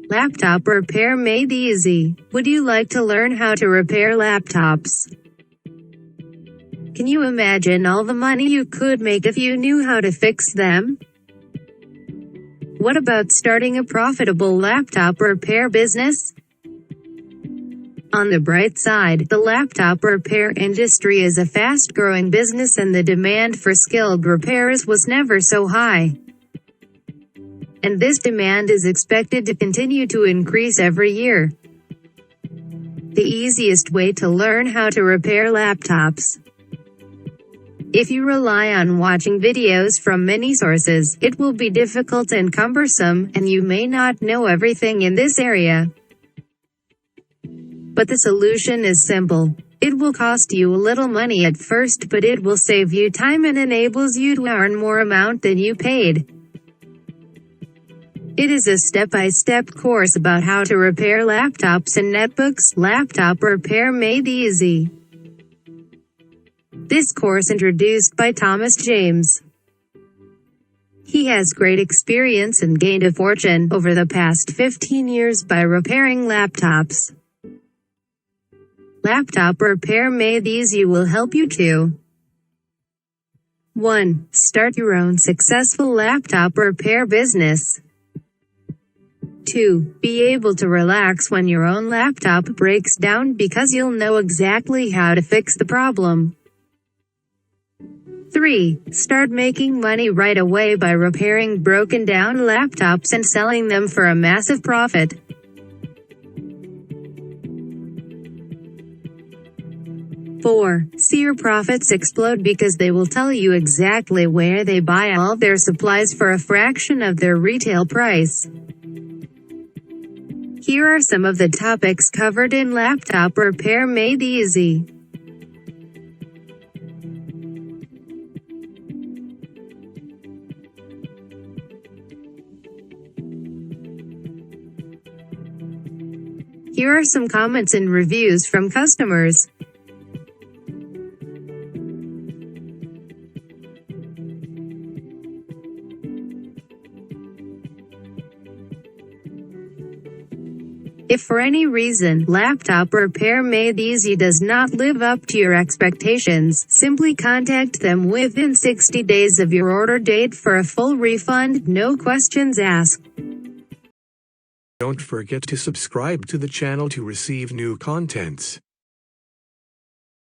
Laptop repair made easy. Would you like to learn how to repair laptops? Can you imagine all the money you could make if you knew how to fix them? What about starting a profitable laptop repair business? On the bright side, the laptop repair industry is a fast-growing business and the demand for skilled repairers was never so high. And this demand is expected to continue to increase every year. The easiest way to learn how to repair laptops. If you rely on watching videos from many sources, it will be difficult and cumbersome, and you may not know everything in this area. But the solution is simple. It will cost you a little money at first, but it will save you time and enables you to earn more amount than you paid. It is a step-by-step course about how to repair laptops and netbooks. Laptop repair made easy. This course introduced by Thomas James. He has great experience and gained a fortune over the past 15 years by repairing laptops. Laptop repair made easy will help you to 1. Start your own successful laptop repair business. 2. Be able to relax when your own laptop breaks down because you'll know exactly how to fix the problem. 3. Start making money right away by repairing broken down laptops and selling them for a massive profit. 4. See your profits explode because they will tell you exactly where they buy all their supplies for a fraction of their retail price. Here are some of the topics covered in Laptop Repair Made Easy. Here are some comments and reviews from customers. If for any reason, Laptop Repair Made Easy does not live up to your expectations, simply contact them within 60 days of your order date for a full refund, no questions asked. Don't forget to subscribe to the channel to receive new contents.